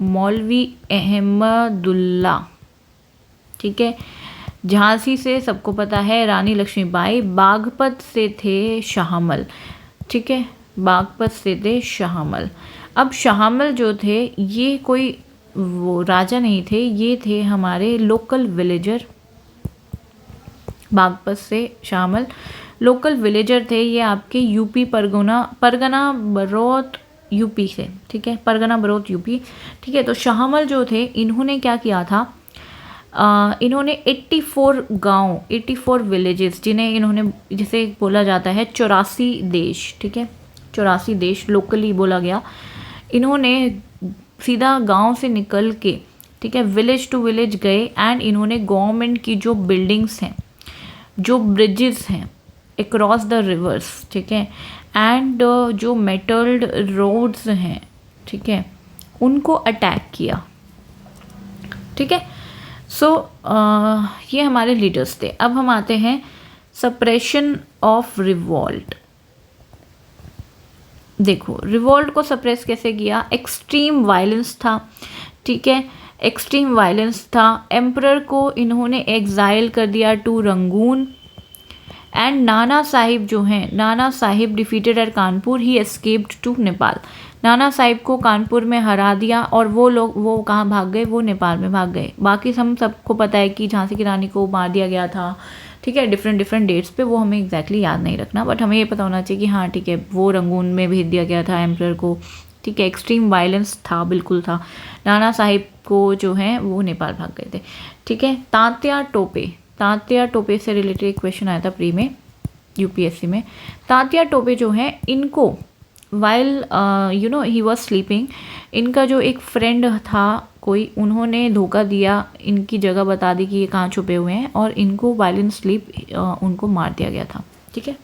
मौलवी अहमदुल्ला, ठीक है। झांसी से सबको पता है रानी लक्ष्मीबाई। बागपत से थे शाहमल, ठीक है, बागपत से थे शाहमल। अब शाहमल जो थे ये कोई वो राजा नहीं थे, ये थे हमारे लोकल विलेजर। बागपत से शाहमल लोकल विलेजर थे। ये आपके यूपी परगना बरौत यूपी से, ठीक है, परगना बरौत यूपी, ठीक है। तो शाहमल जो थे इन्होंने क्या किया था, इन्होंने 84 गांव, 84 विलेजेस, जिन्हें इन्होंने, जिसे बोला जाता है 84 देश, ठीक है, 84 देश लोकली बोला गया। इन्होंने सीधा गांव से निकल के, ठीक है, विलेज टू विलेज गए एंड इन्होंने गवर्नमेंट की जो बिल्डिंग्स हैं, जो ब्रिजेस हैं अक्रॉस द रिवर्स, ठीक है, एंड जो मेटल्ड रोड्स हैं, ठीक है, उनको अटैक किया, ठीक है। सो ये हमारे लीडर्स थे। अब हम आते हैं सप्रेशन ऑफ रिवॉल्ट। देखो रिवॉल्ट को सप्रेस कैसे किया? एक्सट्रीम वायलेंस था, ठीक है, एक्सट्रीम वायलेंस था। एम्परर को इन्होंने एग्जाइल कर दिया to Rangoon and Nana Sahib जो हैं, Nana Sahib defeated at Kanpur, he escaped to Nepal. Nana Sahib को कानपुर में हरा दिया और वो लोग, वो कहाँ भाग गए? वो नेपाल में भाग गए। बाकी हम सबको पता है कि झांसी की रानी को मार दिया गया था, ठीक है, डिफरेंट डिफरेंट डेट्स पे, वो हमें एग्जैक्टली याद नहीं रखना, बट हमें ये पता होना चाहिए कि हाँ ठीक है वो रंगून में भेज दिया गया था एम्परर को, ठीक है। एक्सट्रीम वायलेंस था, बिल्कुल था। नाना साहिब को जो है वो नेपाल भाग गए थे, ठीक है। तांत्या टोपे, तांत्या टोपे से रिलेटेड एक क्वेश्चन आया था प्री में यूपीएससी में। तांत्या टोपे जो है इनको while you know he was sleeping, इनका जो एक फ्रेंड था कोई, उन्होंने धोखा दिया, इनकी जगह बता दी कि ये कहाँ छुपे हुए हैं और इनको वायलेंट स्लीप उनको मार दिया गया था, ठीक है।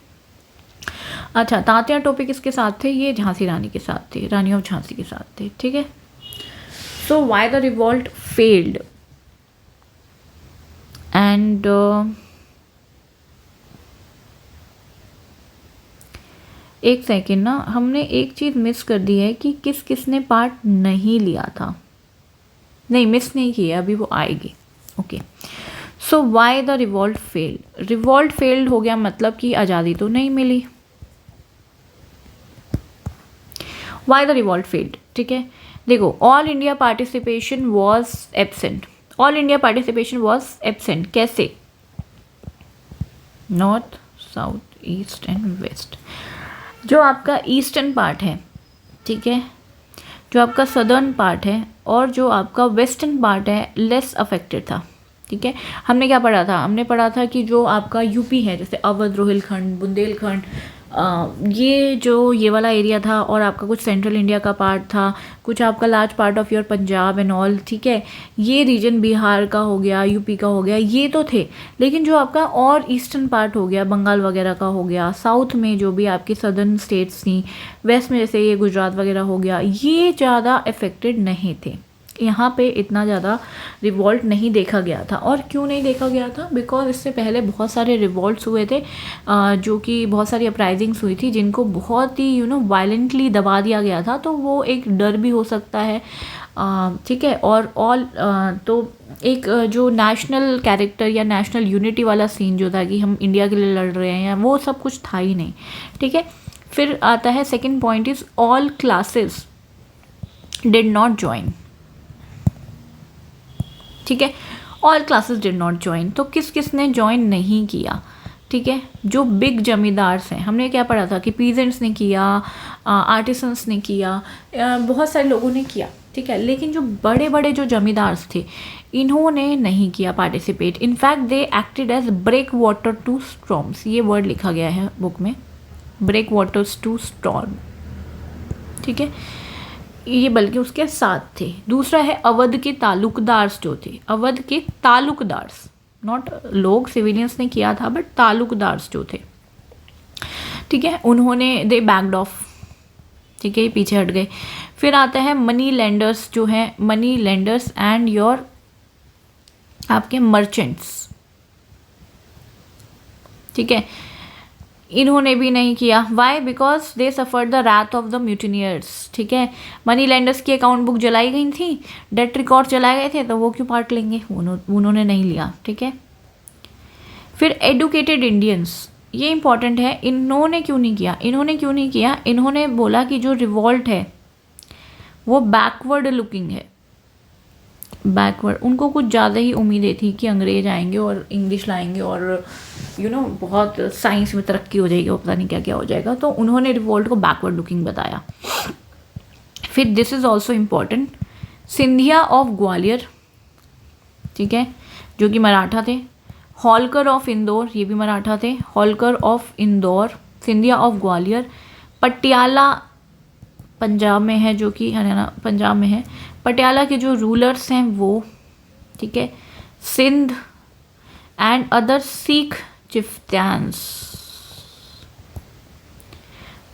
अच्छा, तांत्या टोपे किसके साथ थे? ये झांसी रानी के साथ थे, रानी ऑफ झांसी के साथ थे, ठीक है। सो why the revolt failed and एक सेकेंड ना, हमने एक चीज़ मिस कर दी है कि किस किसने पार्ट नहीं लिया था। नहीं, मिस नहीं किया, अभी वो आएगी, okay. So why the revolt failed? Revolt failed हो गया मतलब कि आज़ादी तो नहीं मिली। व्हाई द रिवॉल्ट फेल्ड, ठीक है। देखो, all India participation was absent, all India participation was absent. कैसे? North, south, east and west. जो आपका ईस्टर्न पार्ट है, ठीक है, जो आपका सदर्न पार्ट है और जो आपका वेस्टर्न पार्ट है, लेस अफेक्टेड था, ठीक है। हमने क्या पढ़ा था? हमने पढ़ा था कि जो आपका यूपी है, जैसे अवध, रोहिलखंड, बुंदेलखंड, ये जो ये वाला एरिया था, और आपका कुछ सेंट्रल इंडिया का पार्ट था, कुछ आपका large part of your Punjab and all, ठीक है। ये रीजन बिहार का हो गया, यूपी का हो गया, ये तो थे। लेकिन जो आपका और ईस्टर्न पार्ट हो गया, बंगाल वगैरह का हो गया, साउथ में जो भी आपकी सदर्न स्टेट्स थी, वेस्ट में जैसे ये गुजरात वगैरह हो गया, ये ज़्यादा अफेक्टेड नहीं थे। यहाँ पे इतना ज़्यादा रिवॉल्ट नहीं देखा गया था। और क्यों नहीं देखा गया था? बिकॉज इससे पहले बहुत सारे रिवॉल्ट्स हुए थे, जो कि बहुत सारी अपराइजिंग्स हुई थी, जिनको बहुत ही वायलेंटली दबा दिया गया था। तो वो एक डर भी हो सकता है, ठीक है। और ऑल तो एक जो नेशनल कैरेक्टर या नेशनल यूनिटी वाला सीन जो था कि हम इंडिया के लिए लड़ रहे हैं, या वो सब कुछ था ही नहीं, ठीक है। फिर आता है second point is all classes did not join, ठीक है। All classes did not join. तो किस किस ने ज्वाइन नहीं किया? ठीक है, जो बिग जमींदार्स हैं, हमने क्या पढ़ा था कि पीजेंट्स ने किया, आर्टिसंस ने किया, बहुत सारे लोगों ने किया, ठीक है, लेकिन जो बड़े बड़े जो जमींदार्स थे इन्होंने नहीं किया participate. In fact they acted as breakwater to storms, ये वर्ड लिखा गया है बुक में, ब्रेक वाटर्स टू स्टॉर्म, ठीक है, ये बल्कि उसके साथ थे। दूसरा है अवध के तालुकदार्स जो थे, अवध के तालुकदार्स, नॉट लोग सिविलियंस ने किया था बट तालुकदार्स जो थे, ठीक है, उन्होंने दे बैक्ड ऑफ, ठीक है, पीछे हट गए। फिर आता है मनी लेंडर्स जो है, मनी लेंडर्स एंड योर आपके मर्चेंट्स, ठीक है, इन्होंने भी नहीं किया। Why? Because they suffer the wrath of the mutineers, ठीक है, मनी लेंडर्स की अकाउंट बुक जलाई गई थी, डेट रिकॉर्ड चलाए गए थे, तो वो क्यों पार्ट लेंगे, उन्होंने नहीं लिया, ठीक है। फिर एडुकेटेड इंडियंस, ये इंपॉर्टेंट है, इन्होंने क्यों नहीं किया, इन्होंने क्यों नहीं किया, इन्होंने बोला कि जो रिवॉल्ट है वो बैकवर्ड लुकिंग है, बैकवर्ड, उनको कुछ ज़्यादा ही उम्मीदें थी कि अंग्रेज आएंगे और इंग्लिश लाएंगे और बहुत साइंस में तरक्की हो जाएगी और पता नहीं क्या क्या हो जाएगा, तो उन्होंने रिवोल्ट को बैकवर्ड लुकिंग बताया। फिर this is also important, Scindia of Gwalior, ठीक है, जो कि मराठा थे। होलकर ऑफ इंदौर, ये भी मराठा थे, होलकर ऑफ इंदौर, सिंधिया ऑफ ग्वालियर। पटियाला पंजाब में है, जो कि हरियाणा पंजाब में है, पटियाला के जो रूलर्स हैं वो, ठीक है, सिंध एंड अदर सिख चिफ्त्यान्स,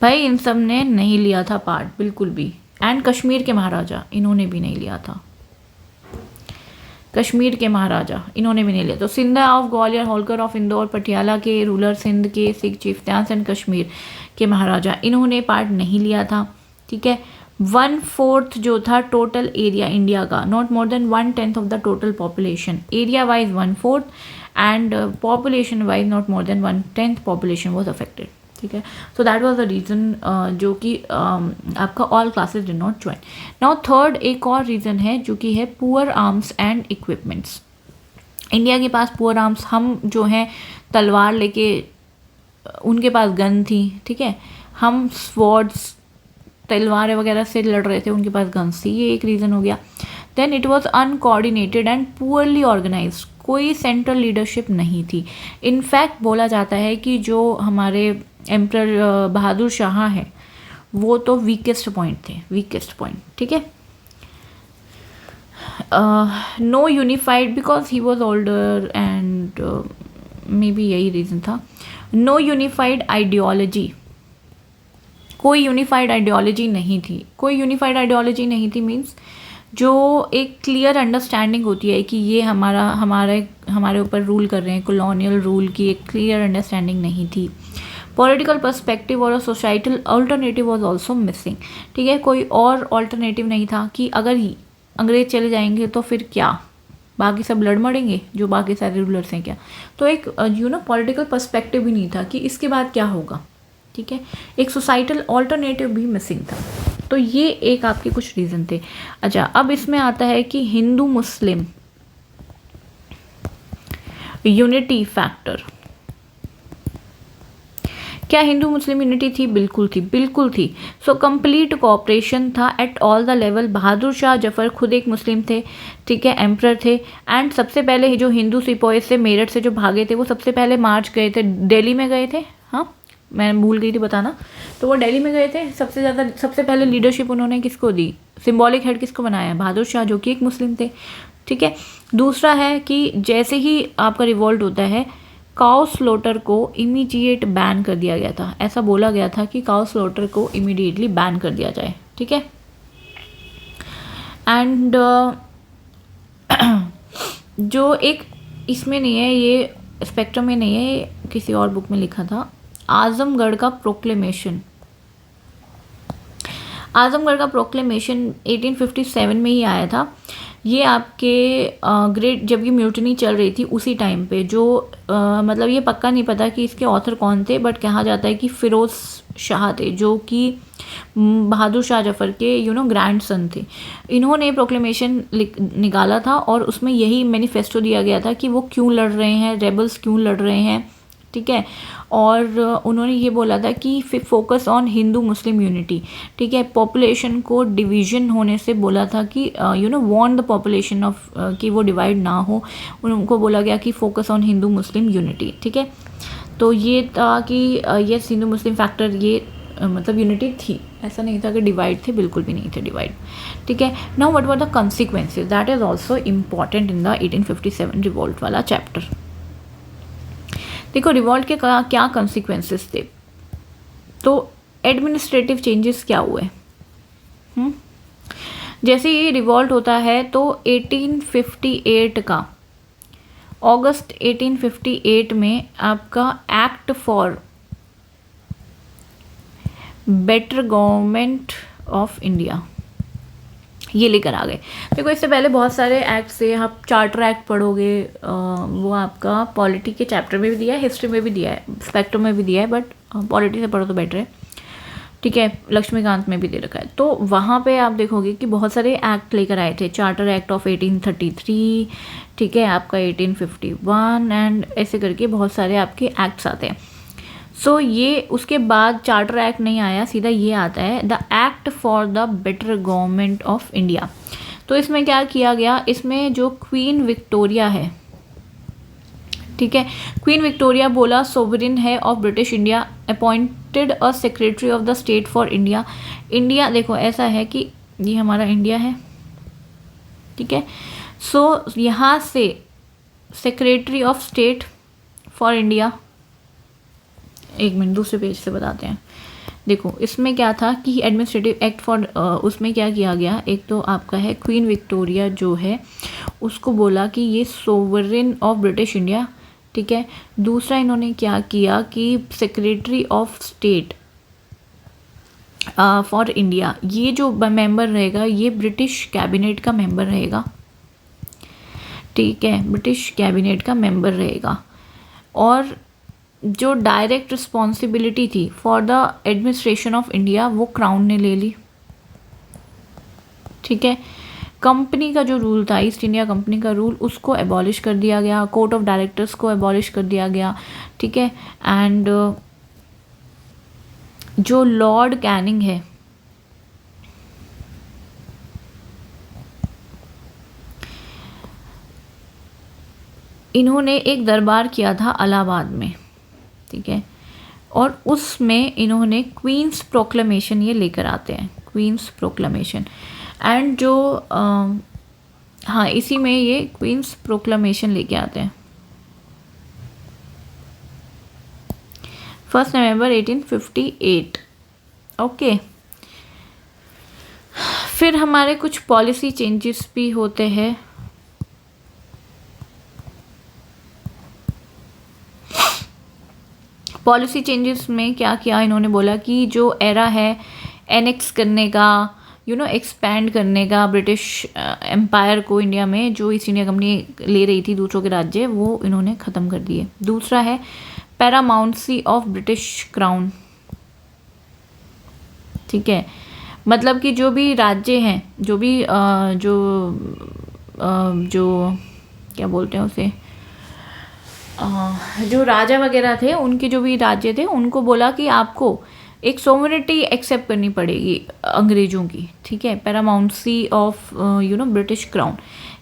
भाई इन सब ने नहीं लिया था पार्ट बिल्कुल भी। एंड कश्मीर के महाराजा, इन्होंने भी नहीं लिया था, कश्मीर के महाराजा इन्होंने भी नहीं लिया। तो सिंधिया ऑफ ग्वालियर, होलकर ऑफ इंदौर, पटियाला के रूलर, सिंध के सिख चिफ्त्यान्स एंड कश्मीर के महाराजा, इन्होंने पार्ट नहीं लिया था, ठीक है। 1/4 जो था टोटल एरिया इंडिया का, not more than 1/10 of the total population, area wise 1/4 and population wise not more than 1/10 population was affected, ठीक है। So that was the reason जो कि आपका all classes did not join. Now third एक और reason है जो कि है poor arms and equipments. India के पास पुअर आर्म्स, हम जो हैं तलवार लेके, उनके पास गन थी, ठीक है, हम स्वॉर्ड्स तलवार वगैरह से लड़ रहे थे, उनके पास गन्स थी, ये एक रीज़न हो गया। Then it was uncoordinated and poorly organised, कोई सेंट्रल लीडरशिप नहीं थी। इनफैक्ट बोला जाता है कि जो हमारे एम्परर बहादुर शाह हैं वो तो वीकेस्ट पॉइंट थे, वीकेस्ट पॉइंट, ठीक है। No unified, because he was older and maybe यही रीज़न था। नो यूनिफाइड आइडियोलॉजी, कोई यूनिफाइड आइडियोलॉजी नहीं थी, कोई यूनिफाइड आइडियोलॉजी नहीं थी मीन्स जो एक क्लियर अंडरस्टैंडिंग होती है कि ये हमारे ऊपर रूल कर रहे हैं, कॉलोनियल रूल की एक क्लियर अंडरस्टैंडिंग नहीं थी। पॉलिटिकल पर्सपेक्टिव और societal alternative was also missing, ठीक है, कोई और अल्टरनेटिव नहीं था कि अगर अंग्रेज चले जाएंगे तो फिर क्या, बाकी सब लड़ मरेंगे जो बाकी सारे रूलर्स हैं क्या, तो एक पॉलिटिकल पर्सपेक्टिव भी नहीं था कि इसके बाद क्या होगा, ठीक है, एक सोसाइटल अल्टरनेटिव भी मिसिंग था। तो ये एक आपके कुछ रीज़न थे। अच्छा, अब इसमें आता है कि हिंदू मुस्लिम यूनिटी फैक्टर, क्या हिंदू मुस्लिम यूनिटी थी? बिल्कुल थी, बिल्कुल थी। सो कंप्लीट कोऑपरेशन था at all the level. Bahadur Shah Zafar खुद एक मुस्लिम थे, ठीक है, एम्परर थे, एंड सबसे पहले जो हिंदू सिपाही से मेरठ से जो भागे थे वो सबसे पहले मार्च गए थे, दिल्ली में गए थे, हाँ मैं भूल गई थी बताना, तो वो दिल्ली में गए थे। सबसे पहले लीडरशिप उन्होंने किसको दी, सिंबॉलिक हेड किसको बनाया, बहादुर शाह जो कि एक मुस्लिम थे, ठीक है। दूसरा है कि जैसे ही आपका रिवोल्ट होता है काउ स्लॉटर को इमीडिएट बैन कर दिया गया था, ऐसा बोला गया था कि काउ स्लॉटर को इमीडिएटली बैन कर दिया जाए, ठीक है। एंड जो एक इसमें नहीं है, ये स्पेक्ट्रम में नहीं है, ये किसी और बुक में लिखा था, आजमगढ़ का प्रोक्लेमेशन। आजमगढ़ का प्रोक्लेमेशन 1857 में ही आया था। ये आपके ग्रेट, जब ये म्यूटनी चल रही थी उसी टाइम पे, जो मतलब ये पक्का नहीं पता कि इसके ऑथर कौन थे, बट कहा जाता है कि फिरोज शाह थे जो कि बहादुर शाह जफर के ग्रैंड सन थे। इन्होंने प्रोक्लेमेशन निकाला था और उसमें यही मैनिफेस्टो दिया गया था कि वो क्यों लड़ रहे हैं, रेबल्स क्यों लड़ रहे हैं, ठीक है। और उन्होंने ये बोला था कि focus on Hindu Muslim unity, ठीक है। पॉपुलेशन को डिवीजन होने से बोला था कि वार्न द पॉपुलेशन ऑफ कि वो डिवाइड ना हो, उनको बोला गया कि focus on Hindu Muslim unity, ठीक है। तो ये था कि ये हिंदू मुस्लिम फैक्टर ये मतलब यूनिटी थी, ऐसा नहीं था कि डिवाइड थे, बिल्कुल भी नहीं थे डिवाइड, ठीक है। Now what were the consequences, that is also important in the 1857 revolt वाला चैप्टर। देखो रिवॉल्ट के क्या कॉन्सिक्वेंसेस थे, तो एडमिनिस्ट्रेटिव चेंजेस क्या हुए। जैसे ये रिवॉल्ट होता है तो 1858 का अगस्त 1858 में आपका act for better government of India ये लेकर आ गए। देखो इससे पहले बहुत सारे एक्ट थे, आप चार्टर एक्ट पढ़ोगे, वो आपका पॉलिटी के चैप्टर में भी दिया है, हिस्ट्री में भी दिया है, स्पेक्ट्रम में भी दिया है, बट पॉलिटी से पढ़ो तो बेटर है, ठीक है। लक्ष्मीकांत में भी दे रखा है। तो वहाँ पे आप देखोगे कि बहुत सारे एक्ट लेकर आए थे, चार्टर एक्ट ऑफ 1833, ठीक है, आपका 1851 एंड ऐसे करके बहुत सारे आपके एक्ट्स आते हैं। सो ये उसके बाद चार्टर एक्ट नहीं आया, सीधा ये आता है the act for the better government of India. तो इसमें क्या किया गया, इसमें जो क्वीन विक्टोरिया है, ठीक है, क्वीन विक्टोरिया बोला सोवरेन है of British India, appointed a secretary of the state for India. India देखो ऐसा है कि ये हमारा इंडिया है, ठीक है। सो यहाँ से secretary of state for India, एक मिनट दूसरे पेज से बताते हैं। देखो इसमें क्या था कि एडमिनिस्ट्रेटिव एक्ट फॉर उसमें क्या किया गया, एक तो आपका है क्वीन विक्टोरिया जो है उसको बोला कि ये सोवरेन ऑफ ब्रिटिश इंडिया, ठीक है। दूसरा इन्होंने क्या किया कि secretary of state for India, ये जो मेंबर रहेगा ये ब्रिटिश कैबिनेट का मेंबर रहेगा, ठीक है, ब्रिटिश कैबिनेट का मेंबर रहेगा। और जो डायरेक्ट रिस्पॉन्सिबिलिटी थी for the administration of India वो क्राउन ने ले ली, ठीक है। कंपनी का जो रूल था, ईस्ट इंडिया कंपनी का रूल, उसको एबॉलिश कर दिया गया, कोर्ट ऑफ डायरेक्टर्स को एबॉलिश कर दिया गया, ठीक है। एंड जो लॉर्ड कैनिंग है, इन्होंने एक दरबार किया था इलाहाबाद में, ठीक है, और उसमें इन्होंने क्वींस प्रोक्लेमेशन ये लेकर आते हैं, क्वींस प्रोक्लेमेशन। एंड जो हाँ इसी में ये क्वींस प्रोक्लेमेशन लेके आते हैं 1 नवंबर 1858, ओके। फिर हमारे कुछ पॉलिसी चेंजेस भी होते हैं। पॉलिसी चेंजेस में क्या किया इन्होंने, बोला कि जो एरा है एनेक्स करने का, एक्सपैंड करने का ब्रिटिश एम्पायर को इंडिया में, जो ईस्ट इंडिया कंपनी ले रही थी दूसरों के राज्य, वो इन्होंने ख़त्म कर दिए। दूसरा है पैरामाउंसी ऑफ ब्रिटिश क्राउन, ठीक है, मतलब कि जो भी राज्य हैं, जो भी जो क्या बोलते हैं उसे, जो राजा वगैरह थे उनके जो भी राज्य थे उनको बोला कि आपको एक सोवरेनिटी एक्सेप्ट करनी पड़ेगी अंग्रेजों की, ठीक है। पैरामाउंसी ऑफ ब्रिटिश क्राउन,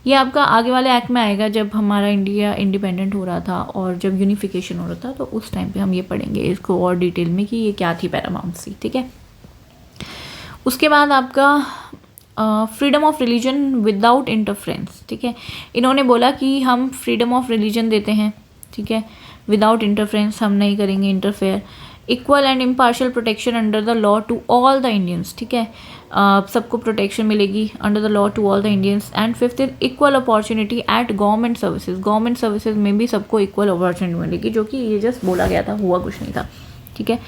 ये आपका आगे वाले एक्ट में आएगा जब हमारा इंडिया इंडिपेंडेंट हो रहा था और जब यूनिफिकेशन हो रहा था, तो उस टाइम पे हम ये पढ़ेंगे इसको और डिटेल में कि ये क्या थी पैरामाउंसी, ठीक है। उसके बाद आपका freedom of religion without interference, ठीक है। इन्होंने बोला कि हम फ्रीडम ऑफ रिलीजन देते हैं, ठीक है, विदाउट इंटरफेरेंस, हम नहीं करेंगे interfere. Equal and impartial protection under the law to all the Indians, ठीक है, सबको प्रोटेक्शन मिलेगी under the law to all the Indians. And fifth is equal opportunity at government services, government services में भी सबको इक्वल अपॉर्चुनिटी मिलेगी, जो कि ये जस्ट बोला गया था, हुआ कुछ नहीं था, ठीक है।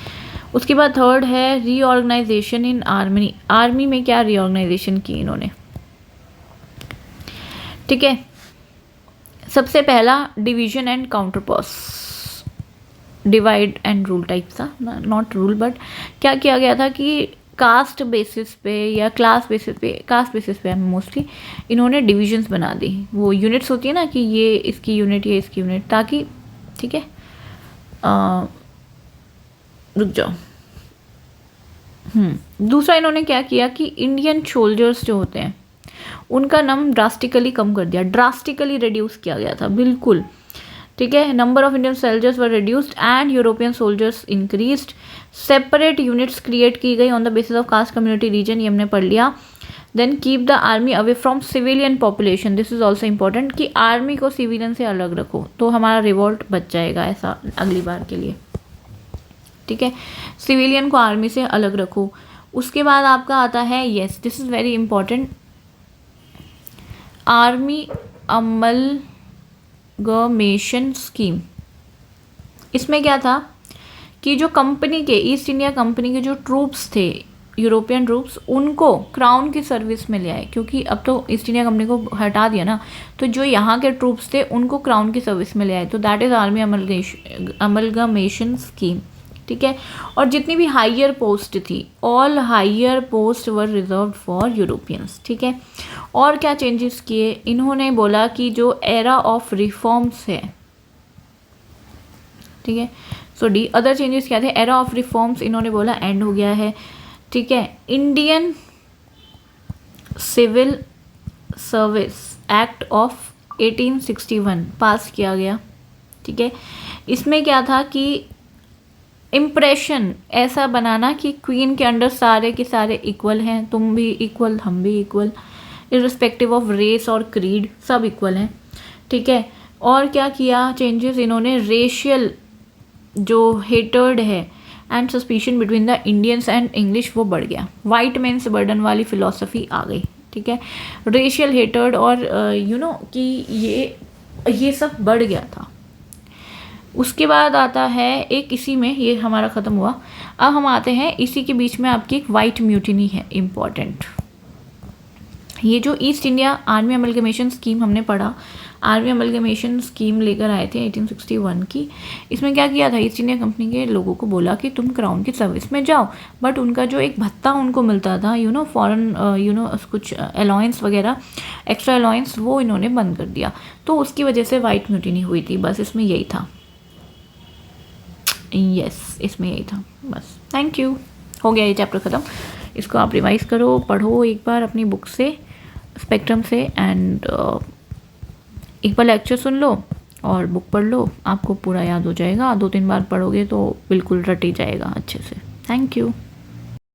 उसके बाद थर्ड है रीऑर्गेनाइजेशन इन आर्मी, आर्मी में क्या रीऑर्गेनाइजेशन की इन्होंने, ठीक है। सबसे पहला division and counterpoise, divide and rule type था, नॉट रूल बट क्या किया गया था कि कास्ट बेसिस पे या क्लास बेसिस पे, कास्ट बेसिस पे मोस्टली इन्होंने डिविजन्स बना दी, वो यूनिट्स होती है ना कि ये इसकी यूनिट, ये इसकी यूनिट, ताकि, ठीक है, रुक जाओ। दूसरा इन्होंने क्या किया कि इंडियन सोल्जर्स जो होते हैं उनका नंबर ड्रास्टिकली कम कर दिया, ड्रास्टिकली रिड्यूस किया गया था, बिल्कुल, ठीक है। Number of Indian soldiers were reduced and European soldiers increased. Separate units create की गई on the basis of caste community region, ये हमने पढ़ लिया। Then keep the army away from civilian population, this is also important कि army को civilian से अलग रखो तो हमारा रिवोल्ट बच जाएगा, ऐसा अगली बार के लिए, ठीक है। सिविलियन को आर्मी से अलग रखो। उसके बाद आपका आता है, yes this is very important, army amalgamation scheme. इसमें क्या था कि जो कंपनी के, ईस्ट इंडिया कंपनी के जो ट्रूप्स थे, यूरोपियन ट्रूप्स, उनको क्राउन की सर्विस में ले आए, क्योंकि अब तो ईस्ट इंडिया कंपनी को हटा दिया ना, तो जो यहाँ के ट्रूप्स थे उनको क्राउन की सर्विस में ले आए, तो that is army amalgamation scheme, ठीक है। और जितनी भी हायर पोस्ट थी, all higher post were reserved for Europeans, ठीक है। और क्या चेंजेस किए, इन्होंने बोला कि जो एरा ऑफ रिफॉर्म्स है, ठीक है, सो डी। अदर चेंजेस क्या थे, एरा ऑफ रिफॉर्म्स इन्होंने बोला एंड हो गया है, ठीक है। Indian civil service act of 1861 pass किया गया, ठीक है। इसमें क्या था कि इम्प्रेशन ऐसा बनाना कि क्वीन के अंडर सारे के सारे इक्वल हैं, तुम भी इक्वल, हम भी इक्वल, इर्रिस्पेक्टिव ऑफ रेस और क्रीड, सब इक्वल हैं, ठीक है। और क्या किया चेंजेस इन्होंने, रेशियल जो हेटर्ड है and suspicion between the Indians and English वो बढ़ गया, वाइट मेन्स बर्डन वाली फिलॉसफी आ गई, ठीक है। रेशियल हेटर्ड और यू नो कि ये सब बढ़ गया था। उसके बाद आता है एक, इसी में ये हमारा ख़त्म हुआ। अब हम आते हैं, इसी के बीच में आपकी एक वाइट म्यूटिनी है इम्पॉर्टेंट। ये जो east India army amalgamation scheme हमने पढ़ा, आर्मी अमलगमेशन स्कीम लेकर आए थे 1861 की। इसमें क्या किया था, ईस्ट इंडिया कंपनी के लोगों को बोला कि तुम क्राउन की सर्विस में जाओ, बट उनका जो एक भत्ता उनको मिलता था, यू नो फॉरेन कुछ अलाउंस वगैरह, एक्स्ट्रा अलाउंस, वो इन्होंने बंद कर दिया, तो उसकी वजह से वाइट म्यूटिनी हुई थी। बस इसमें यही था, यस इसमें यही था बस। थैंक यू, हो गया ये चैप्टर ख़त्म। इसको आप रिवाइज करो, पढ़ो एक बार अपनी बुक से, स्पेक्ट्रम से, एंड एक बार लेक्चर सुन लो और बुक पढ़ लो, आपको पूरा याद हो जाएगा। 2-3 बार पढ़ोगे तो बिल्कुल रट ही जाएगा अच्छे से। Thank you.